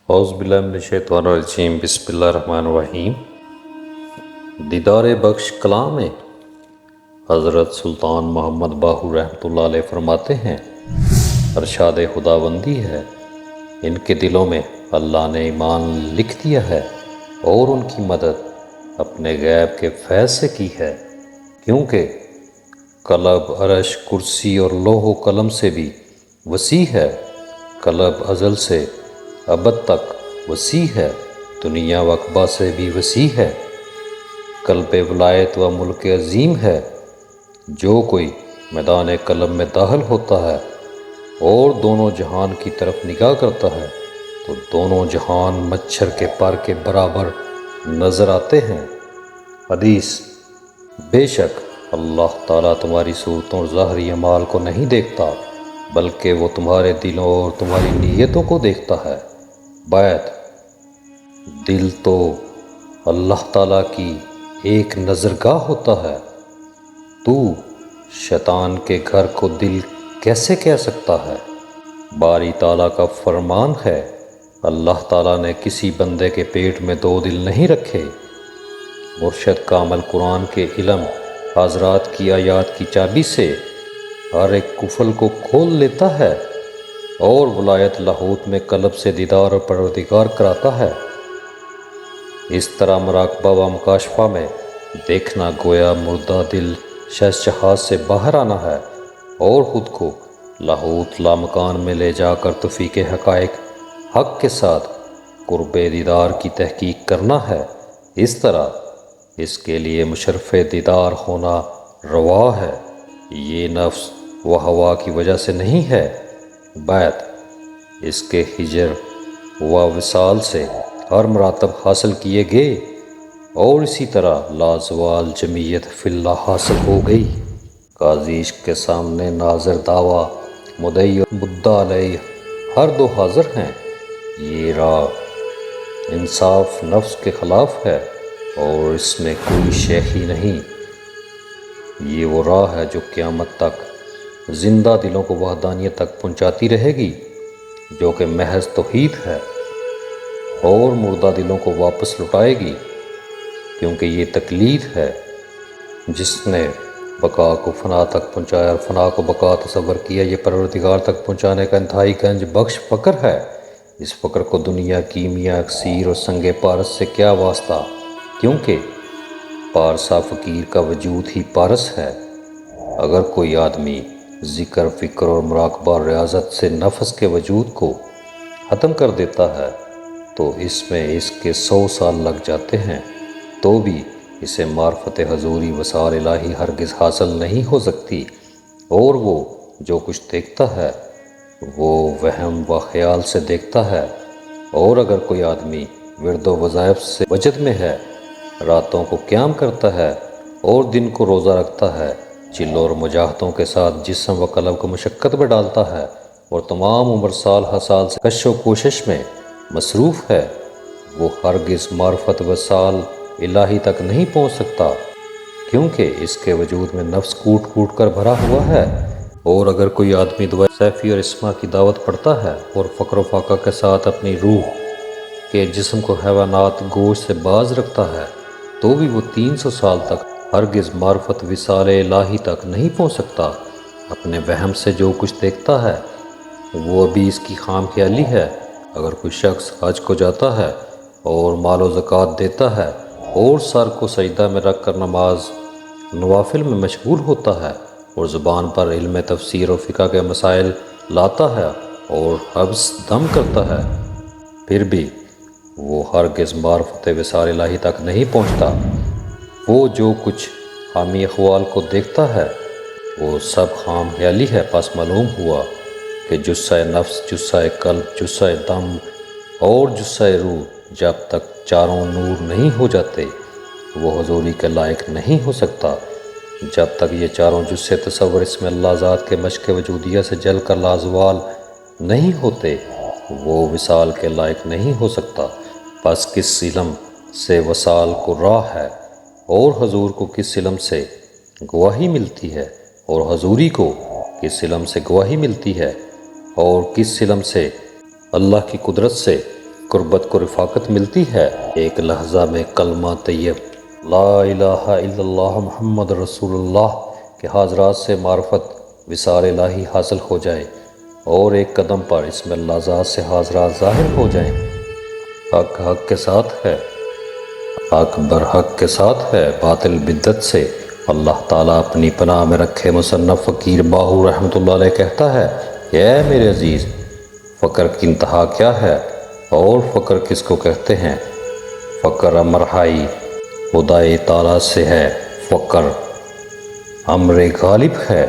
اعوذ باللہ من الشیطان الرجیم، بسم اللہ الرحمن الرحیم۔ دیدار بخش کلام میں حضرت سلطان محمد باہو رحمۃ اللہ علیہ فرماتے ہیں، ارشاد خداوندی ہے، ان کے دلوں میں اللہ نے ایمان لکھ دیا ہے اور ان کی مدد اپنے غیب کے فیض سے کی ہے، کیونکہ قلب عرش کرسی اور لوح و قلم سے بھی وسیع ہے، قلب ازل سے ابد تک وسیع ہے، دنیا و عقبہ سے بھی وسیع ہے، قلب ولایت و ملک عظیم ہے۔ جو کوئی میدان قلب میں داخل ہوتا ہے اور دونوں جہان کی طرف نگاہ کرتا ہے تو دونوں جہان مچھر کے پر کے برابر نظر آتے ہیں۔ حدیث: بے شک اللہ تعالیٰ تمہاری صورتوں اور ظاہری اعمال کو نہیں دیکھتا، بلکہ وہ تمہارے دلوں اور تمہاری نیتوں کو دیکھتا ہے۔ بیت: دل تو اللہ تعالیٰ کی ایک نظرگاہ ہوتا ہے، تو شیطان کے گھر کو دل کیسے کہہ سکتا ہے؟ باری تعالیٰ کا فرمان ہے، اللہ تعالیٰ نے کسی بندے کے پیٹ میں دو دل نہیں رکھے۔ مرشد کامل قرآن کے علم حضرات کی آیات کی چابی سے ہر ایک قفل کو کھول لیتا ہے اور ولایت لاہوت میں قلب سے دیدار اور پروردگار کراتا ہے۔ اس طرح مراقبہ و مکاشفہ میں دیکھنا گویا مردہ دل شہنشاہت سے باہر آنا ہے اور خود کو لاہوت لامکان میں لے جا کر توفیق حقائق حق کے ساتھ قرب دیدار کی تحقیق کرنا ہے۔ اس طرح اس کے لیے مشرف دیدار ہونا روا ہے، یہ نفس و ہوا کی وجہ سے نہیں ہے۔ بیت: اس کے ہجر و وصال سے ہر مراتب حاصل کیے گئے اور اسی طرح لازوال جمعیت فی اللہ حاصل ہو گئی۔ قاضی عشق کے سامنے ناظر دعویٰ مدعی اور مدعا علیہ ہر دو حاضر ہیں۔ یہ راہ انصاف نفس کے خلاف ہے اور اس میں کوئی شیخی نہیں۔ یہ وہ راہ ہے جو قیامت تک زندہ دلوں کو وحدانیت تک پہنچاتی رہے گی، جو کہ محض توحید ہے، اور مردہ دلوں کو واپس لٹائے گی، کیونکہ یہ تقلید ہے۔ جس نے بقا کو فنا تک پہنچایا اور فنا کو بقا تصور کیا، یہ پروردگار تک پہنچانے کا انتہائی گنج بخش فقر ہے۔ اس فقر کو دنیا، کیمیا، اکسیر اور سنگ پارس سے کیا واسطہ، کیونکہ پارسا فقیر کا وجود ہی پارس ہے۔ اگر کوئی آدمی ذکر، فکر اور مراقبہ اور ریاضت سے نفس کے وجود کو ختم کر دیتا ہے تو اس میں اس کے 100 سال لگ جاتے ہیں، تو بھی اسے معرفت حضوری وصال الہی ہرگز حاصل نہیں ہو سکتی، اور وہ جو کچھ دیکھتا ہے وہ وہم و خیال سے دیکھتا ہے۔ اور اگر کوئی آدمی ورد و وظائف سے وجد میں ہے، راتوں کو قیام کرتا ہے اور دن کو روزہ رکھتا ہے، چلوں اور مجاہدوں کے ساتھ جسم و قلب کو مشقت میں ڈالتا ہے اور تمام عمر سال ہر سال سے کش و کوشش میں مصروف ہے، وہ ہرگز معرفت وصال الہی تک نہیں پہنچ سکتا، کیونکہ اس کے وجود میں نفس کوٹ کوٹ کر بھرا ہوا ہے۔ اور اگر کوئی آدمی دعائے سیفی اور اسما کی دعوت پڑھتا ہے اور فقر و فاقہ کے ساتھ اپنی روح کے جسم کو حیوانات گوشت سے باز رکھتا ہے، تو بھی وہ 300 سال تک ہرگز معرفت وصال الہی تک نہیں پہنچ سکتا۔ اپنے وہم سے جو کچھ دیکھتا ہے وہ ابھی اس کی خام خیالی ہے۔ اگر کوئی شخص حج کو جاتا ہے اور مال و زکوٰۃ دیتا ہے اور سر کو سجدہ میں رکھ کر نماز نوافل میں مشغول ہوتا ہے اور زبان پر علم تفسیر و فقہ کے مسائل لاتا ہے اور حبس دم کرتا ہے، پھر بھی وہ ہرگز معرفت وصال الہی تک نہیں پہنچتا۔ وہ جو کچھ حامی احوال کو دیکھتا ہے وہ سب خام خیالی ہے۔ پس معلوم ہوا کہ جثہ نفس، جثہ قلب، جثہ دم اور جثہ روح جب تک چاروں نور نہیں ہو جاتے وہ حضوری کے لائق نہیں ہو سکتا۔ جب تک یہ چاروں جثے تصور اس میں اللہ ذات کے مشق وجودیہ سے جل کر لازوال نہیں ہوتے وہ وصال کے لائق نہیں ہو سکتا۔ پس کس علم سے وصال کو راہ ہے اور حضور کو کس علم سے گواہی ملتی ہے، اور حضوری کو کس علم سے گواہی ملتی ہے، اور کس علم سے اللہ کی قدرت سے قربت کو رفاقت ملتی ہے۔ ایک لحظہ میں کلمہ طیب لا الہ الا اللہ محمد رسول اللہ کے حاضرات سے معرفت وصال الہی حاصل ہو جائے اور ایک قدم پر اسم اللہ ذات سے حاضرات ظاہر ہو جائیں۔ حق حق کے ساتھ ہے، حق برحق کے ساتھ ہے، باطل بدعت سے۔ اللہ تعالیٰ اپنی پناہ میں رکھے مصنف فقیر باہو رحمۃ اللہ علیہ کہتا ہے کہ اے میرے عزیز، فقر کی انتہا کیا ہے اور فقر کس کو کہتے ہیں؟ فقر امرہائی خدائے تعالیٰ سے ہے، فقر امر غالب ہے۔